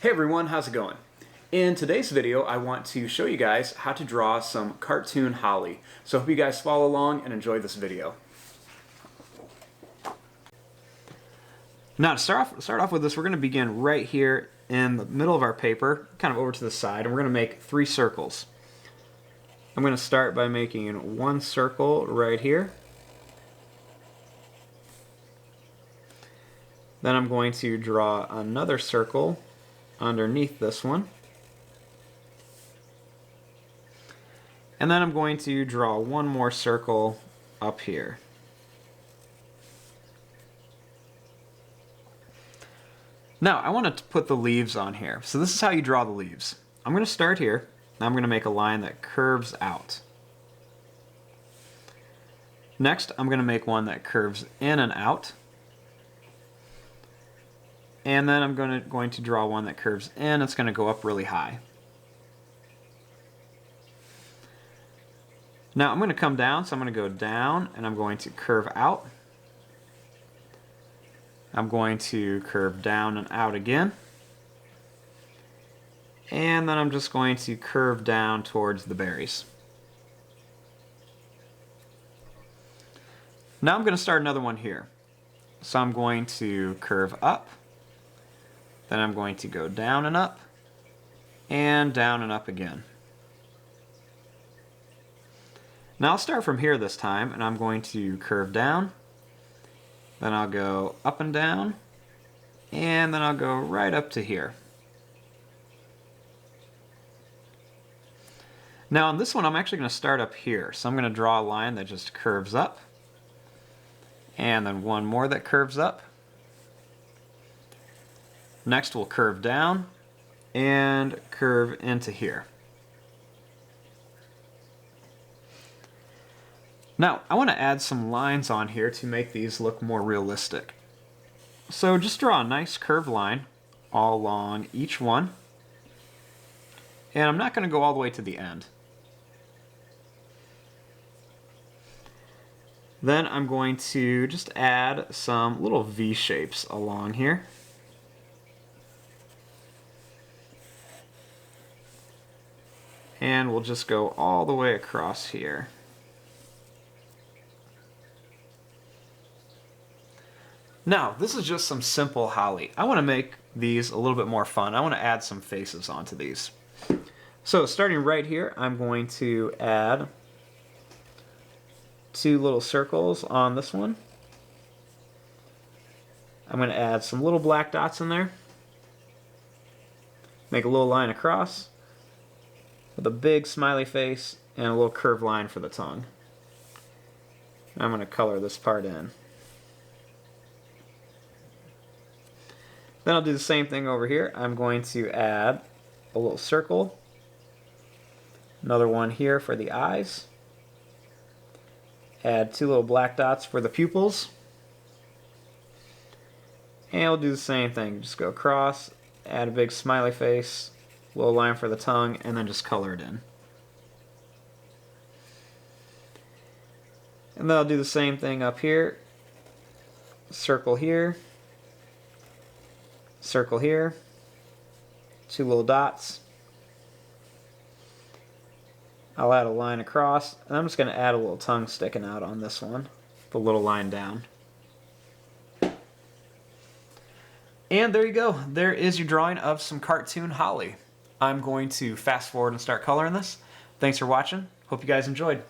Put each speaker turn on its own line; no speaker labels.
Hey everyone, how's it going? In today's video, I want to show you guys how to draw some cartoon holly. So I hope you guys follow along and enjoy this video. Now to start off with this, we're going to begin right here in the middle of our paper, kind of over to the side, and we're going to make 3 circles. I'm going to start by making 1 circle right here. Then I'm going to draw another circle underneath this one. And then I'm going to draw 1 more circle up here. Now I want to put the leaves on here. So this is how you draw the leaves. I'm going to start here. Now I'm going to make a line that curves out. Next I'm going to make one that curves in and out. And then I'm going to draw one that curves in. It's going to go up really high. Now I'm going to come down, so I'm going to go down and I'm going to curve out. I'm going to curve down and out again. And then I'm just going to curve down towards the berries. Now I'm going to start another one here. So I'm going to curve up. Then I'm going to go down and up again. Now I'll start from here this time, and I'm going to curve down, then I'll go up and down, and then I'll go right up to here. Now on this one I'm actually going to start up here, so I'm going to draw a line that just curves up, and then one more that curves up. Next we'll curve down and curve into here. Now I want to add some lines on here to make these look more realistic. So just draw a nice curved line all along each one. And I'm not going to go all the way to the end. Then I'm going to just add some little V shapes along here. And we'll just go all the way across here. Now, this is just some simple holly. I want to make these a little bit more fun. I want to add some faces onto these. So starting right here, I'm going to add 2 little circles on this one. I'm going to add some little black dots in there. Make a little line across with a big smiley face and a little curved line for the tongue. I'm going to color this part in. Then I'll do the same thing over here. I'm going to add a little circle, another one here for the eyes, add 2 little black dots for the pupils, and we'll do the same thing. Just go across, add a big smiley face, little line for the tongue, and then just color it in. And then I'll do the same thing up here. Circle here, 2 little dots. I'll add a line across, and I'm just going to add a little tongue sticking out on this one, the little line down. And there you go. There is your drawing of some cartoon holly. I'm going to fast forward and start coloring this. Thanks for watching. Hope you guys enjoyed.